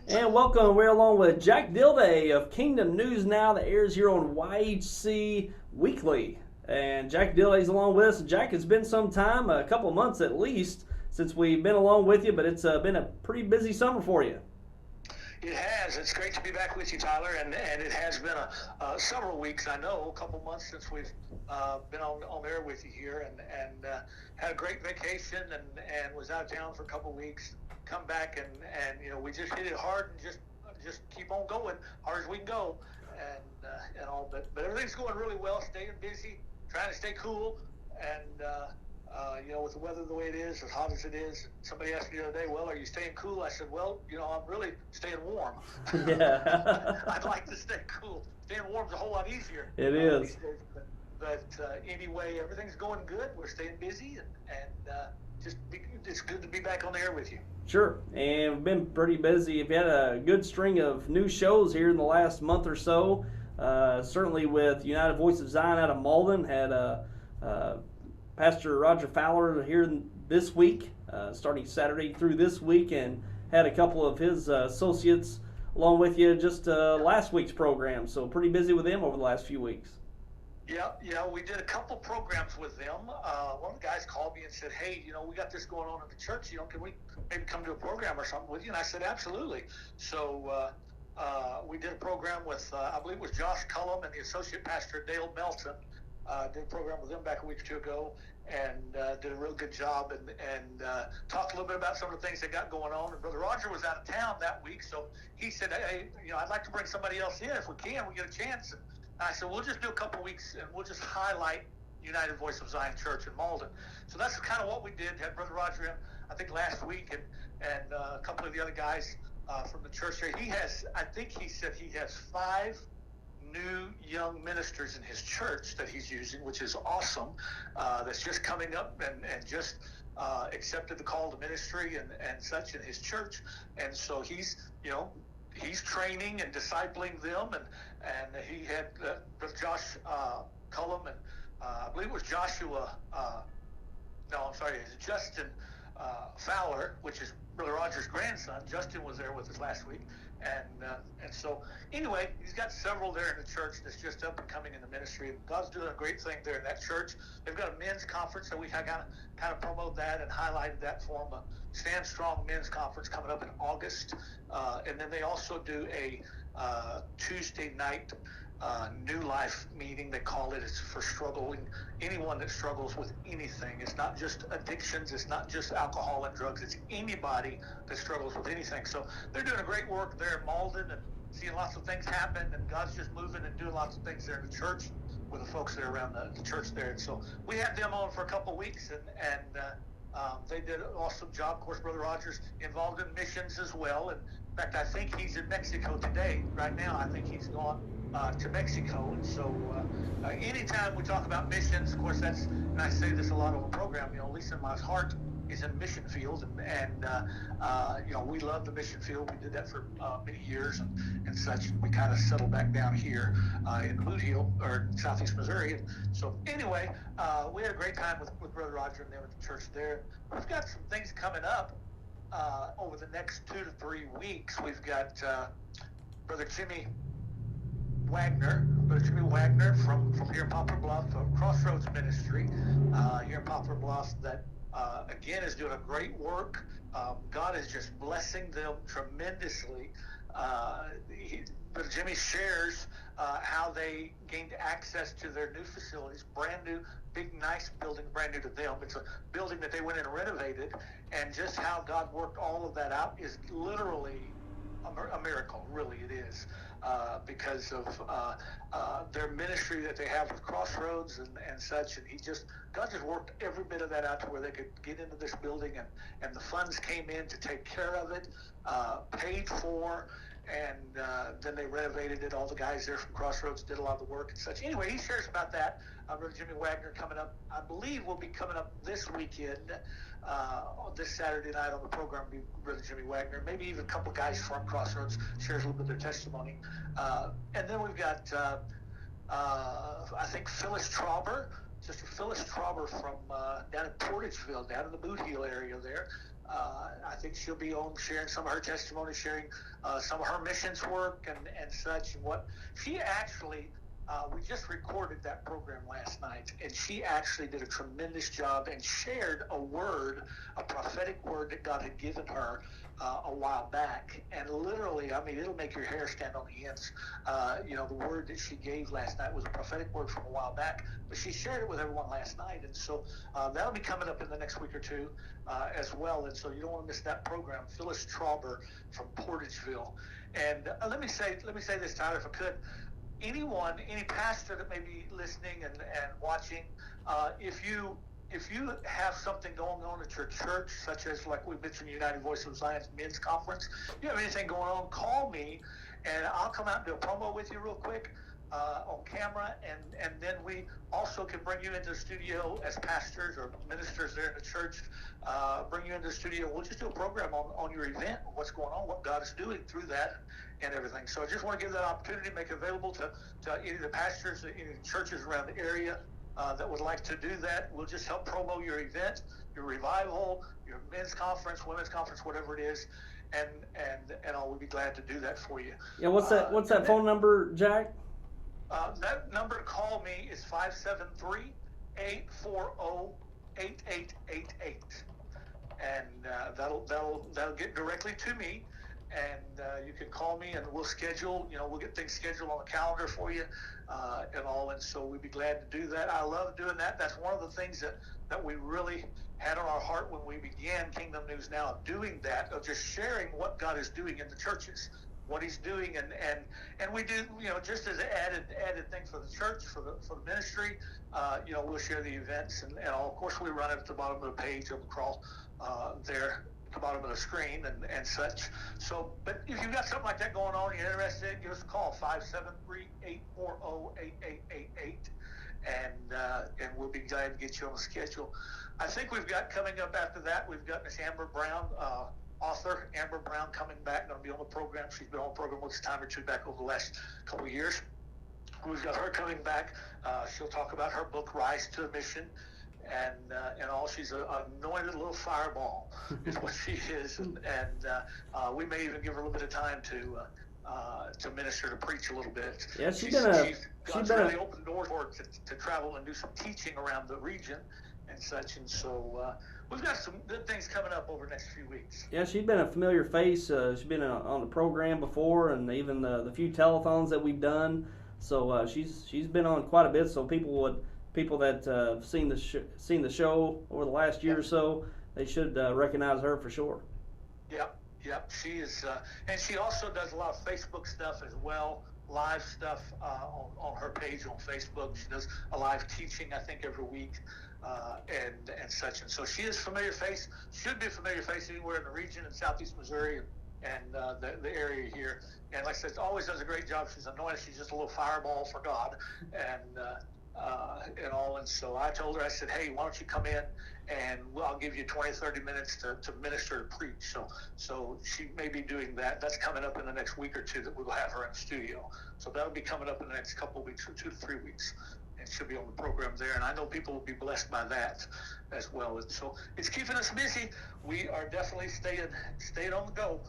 And welcome. We're along with Jack Dilday of Kingdom News Now that airs here on YHC Weekly. And Jack Dilday's along with us. Jack, it's been some time, a couple of months at least, since we've been along with you, but it's been a pretty busy summer for you. It has. It's great to be back with you, Tyler, and it has been several weeks. I know a couple months since we've been on air with you here, and had a great vacation, and was out of town for a couple weeks. Come back and we just hit it hard and just keep on going hard as we can go, and all. But everything's going really well. Staying busy, trying to stay cool, and with the weather the way it is, as hot as it is. Somebody asked me the other day, well, are you staying cool? I said, well, I'm really staying warm. Yeah. I'd like to stay cool. Staying warm is a whole lot easier. It is. These days. But anyway, everything's going good. We're staying busy, and it's good to be back on the air with you. Sure, and we've been pretty busy. We've had a good string of new shows here in the last month or so. Certainly with United Voice of Zion out of Malden, had Pastor Roger Fowler here this week, starting Saturday through this week, and had a couple of his associates along with you just last week's program. So pretty busy with them over the last few weeks. Yeah, we did a couple programs with them. One of the guys called me and said, hey, we got this going on in the church. Can we maybe come to a program or something with you? And I said, absolutely. So we did a program with, I believe it was Josh Cullum and the associate pastor, Dale Melton. Did a program with them back a week or two ago, and did a real good job, and talked a little bit about some of the things they got going on. And Brother Roger was out of town that week, so he said, hey, I'd like to bring somebody else in if we can. We get a chance. And I said, we'll just do a couple of weeks, and we'll just highlight United Voice of Zion Church in Malden. So that's kind of what we did. Had Brother Roger in, I think, last week, and a couple of the other guys from the church there. I think he said he has 5 new young ministers in his church that he's using, which is awesome. That's just coming up and just accepted the call to ministry and such in his church. And so he's training and discipling them, and he had Josh Cullum and I believe it was Joshua. No, I'm sorry, it's Justin Fowler, which is Brother Roger's grandson. Justin was there with us last week, and so anyway, he's got several there in the church that's just up and coming in the ministry. God's doing a great thing there in that church. They've got a men's conference, so we kind of promote that and highlighted that for them. A Stand Strong Men's Conference coming up in August, and then they also do a Tuesday night New Life meeting. They call it. It's for anyone that struggles with anything. It's not just addictions. It's not just alcohol and drugs. It's anybody that struggles with anything. So they're doing a great work there in Malden and seeing lots of things happen. And God's just moving and doing lots of things there in the church with the folks that are around the church there. And so we had them on for a couple of weeks, and they did an awesome job. Of course, Brother Rogers involved in missions as well. And in fact, I think he's in Mexico today. Right now, I think he's gone to Mexico. And so anytime we talk about missions, of course, and I say this a lot on the program, at least in my heart, is in mission field. And we love the mission field. We did that for many years and such. We kind of settled back down here in the Boot Heel, or Southeast Missouri. And so anyway, we had a great time with Brother Roger and them at the church there. We've got some things coming up over the next 2 to 3 weeks. We've got Brother Jimmy Wagner from here in Poplar Bluff, Crossroads Ministry here in Poplar Bluff, that again is doing a great work. God is just blessing them tremendously. Brother Jimmy shares how they gained access to their new facilities, brand new, big, nice building, brand new to them. It's a building that they went in and renovated, and just how God worked all of that out is literally a miracle. Really, it is. Because of their ministry that they have with Crossroads and such, and God just worked every bit of that out to where they could get into this building, and the funds came in to take care of it, paid for, and then they renovated it. All the guys there from Crossroads did a lot of the work and such. Anyway, he shares about that. Brother Jimmy Wagner coming up, I believe, will be coming up this weekend. This Saturday night on the program will be Brother Jimmy Wagner. Maybe even a couple guys from Crossroads shares a little bit of their testimony. And then we've got, I think, Sister Phyllis Trauber from down in Portageville, down in the Boot Heel area there. I think she'll be on sharing some of her testimony, sharing some of her missions work and such. And what she actually, we just recorded that program last night, and she actually did a tremendous job and shared a word, a prophetic word that God had given her a while back. And literally, I mean, it'll make your hair stand on the ends. The word that she gave last night was a prophetic word from a while back, but she shared it with everyone last night. And so that'll be coming up in the next week or two as well. And so you don't want to miss that program. Phyllis Trauber from Portageville. And let me say this, Tyler, if I could. Any pastor that may be listening and watching, if you have something going on at your church, such as like we mentioned, United Voice of Zion's men's conference, you have anything going on, call me, and I'll come out and do a promo with you real quick on camera, and then we also can bring you into the studio as pastors or ministers there in the church, bring you into the studio. We'll just do a program on your event, what's going on, what God is doing through that and everything. So I just want to give that opportunity, make it available to any of the pastors, any of the churches around the area that would like to do that. We'll just help promo your event, your revival, your men's conference, women's conference, whatever it is, and I will be glad to do that for you. Yeah, what's that phone number, Jack? That number to call me is 573-840-8888, and that'll get directly to me. And you can call me, and we'll schedule. We'll get things scheduled on the calendar for you, and all. And so we'd be glad to do that. I love doing that. That's one of the things that we really had on our heart when we began Kingdom News Now, of doing that, of just sharing what God is doing in the churches, what He's doing, and we do, just as an added thing for the church, for the ministry. We'll share the events, and all. Of course, we run it at the bottom of the page, on the crawl there. The bottom of the screen and such. So, but if you've got something like that going on, you're interested, give us a call, 573-840-8888, and we'll be glad to get you on the schedule. I think we've got coming up after that, we've got Miss Amber Brown, author Amber Brown, coming back, going to be on the program. She's been on the program with us a time or two back over the last couple of years. We've got her coming back. She'll talk about her book, Rise to a Mission. And all, she's an anointed little fireball is what she is, and we may even give her a little bit of time to minister, to preach a little bit. Yeah, she's really opened doors for her to travel and do some teaching around the region and such, and so we've got some good things coming up over the next few weeks. Yeah, she's been a familiar face. She's been on the program before, and even the few telethons that we've done. So she's been on quite a bit. So people that have seen the show over the last year or so, they should recognize her for sure. Yep. She is, and she also does a lot of Facebook stuff as well, live stuff on her page on Facebook. She does a live teaching, I think, every week, and such. And so she is a familiar face. Should be a familiar face anywhere in the region in Southeast Missouri and the area here. And like I said, always does a great job. She's anointed. She's just a little fireball for God, and all. And so I told her, I said, hey, why don't you come in, and I'll give you 20, 30 minutes to minister, to preach. So she may be doing that. That's coming up in the next week or two, that we'll have her in the studio. So that'll be coming up in the next couple of weeks, or 2 to 3 weeks. And she'll be on the program there. And I know people will be blessed by that as well. And so it's keeping us busy. We are definitely staying on the go.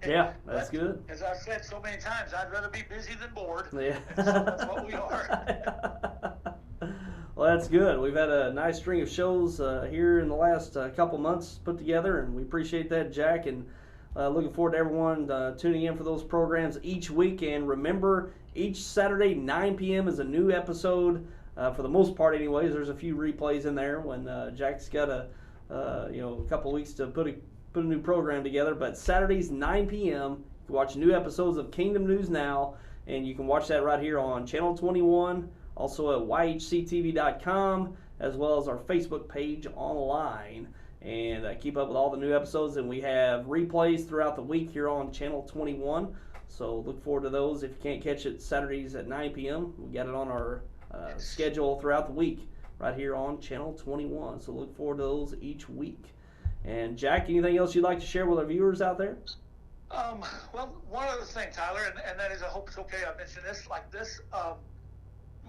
Yeah, that's good. As I've said so many times, I'd rather be busy than bored. Yeah. So that's what we are. Well, that's good. We've had a nice string of shows here in the last couple months put together, and we appreciate that, Jack, and looking forward to everyone tuning in for those programs each week. And remember, each Saturday, 9 p.m. is a new episode, for the most part anyways. There's a few replays in there when Jack's got a couple of weeks to put a new program together. But Saturdays, 9 p.m., you can watch new episodes of Kingdom News Now, and you can watch that right here on Channel 21, also at YHCtv.com, as well as our Facebook page online. And keep up with all the new episodes. And we have replays throughout the week here on Channel 21. So look forward to those. If you can't catch it Saturdays at 9 p.m., we got it on our schedule throughout the week right here on Channel 21. So look forward to those each week. And Jack, anything else you'd like to share with our viewers out there? Well, one other thing, Tyler, and that is, I hope it's okay I mention this like this.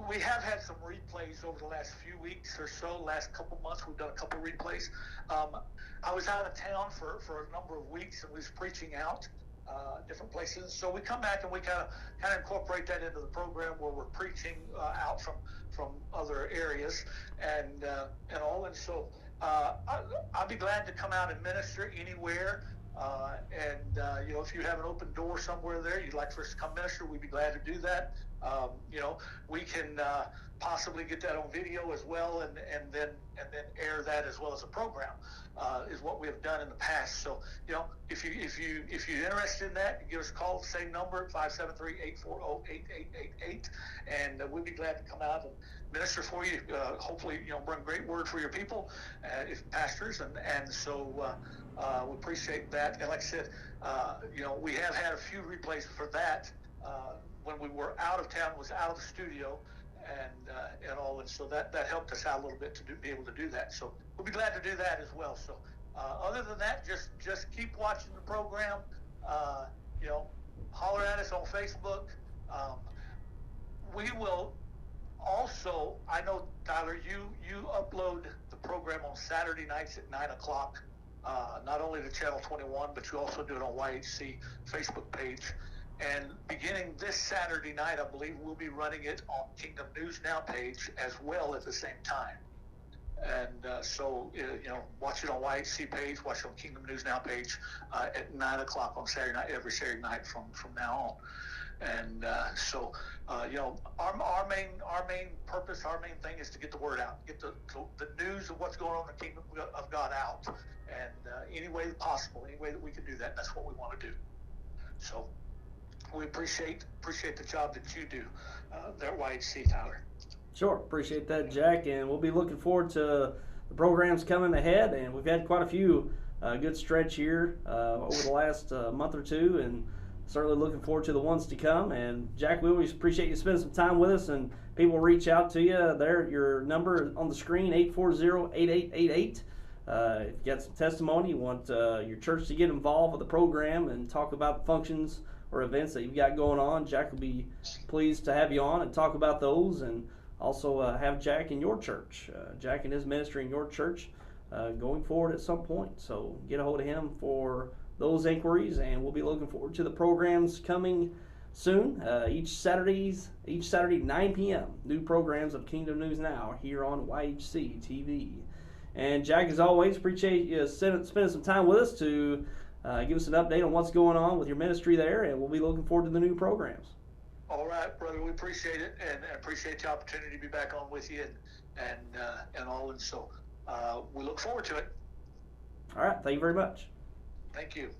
we have had some replays over the last few weeks or so. Last couple months, we've done a couple replays. I was out of town for a number of weeks and was preaching out different places. So we come back and we kind of incorporate that into the program where we're preaching out from other areas and all. And so I'll be glad to come out and minister anywhere. If you have an open door somewhere there, you'd like for us to come minister, we'd be glad to do that. We can possibly get that on video as well, and then air that as well as a program. Is what we have done in the past. So if you're interested in that, give us a call. Same number, 573-840-8888, and we'll be glad to come out and minister for you. Hopefully, bring great word for your people, if pastors, and so we appreciate that. And like I said, we have had a few replays for that when we were out of town, was out of the studio, and all, and so that helped us out a little bit to be able to do that. So we'll be glad to do that as well. So other than that, just keep watching the program. Holler at us on Facebook. We will also, I know, Tyler, you upload the program on Saturday nights at 9 o'clock, not only to Channel 21, but you also do it on YHC Facebook page. And beginning this Saturday night, I believe we'll be running it on Kingdom News Now page as well at the same time. And so, watch it on YHC page, watch it on Kingdom News Now page at 9 o'clock on Saturday night, every Saturday night from now on. And our main purpose, our main thing is to get the word out, get the news of what's going on in the Kingdom of God out, and any way possible, any way that we can do that, that's what we want to do. So we appreciate the job that you do there at YHC, Tyler. Sure, appreciate that, Jack, and we'll be looking forward to the programs coming ahead. And we've had quite a few good stretch here over the last month or two, and certainly looking forward to the ones to come. And Jack, we always appreciate you spending some time with us, and people reach out to you there. Your number on the screen, 840-8888. If you got some testimony, you want your church to get involved with the program and talk about functions or events that you've got going on, Jack will be pleased to have you on and talk about those, and also have Jack in your church, Jack and his ministry in your church going forward at some point. So get a hold of him for those inquiries, and we'll be looking forward to the programs coming soon. Each Saturday 9 p.m. New programs of Kingdom News Now here on YHCtv. And Jack, as always, appreciate you spending some time with us to give us an update on what's going on with your ministry there, and we'll be looking forward to the new programs. All right, brother, we appreciate it, and appreciate the opportunity to be back on with you, and all, and so we look forward to it. All right, thank you very much. Thank you.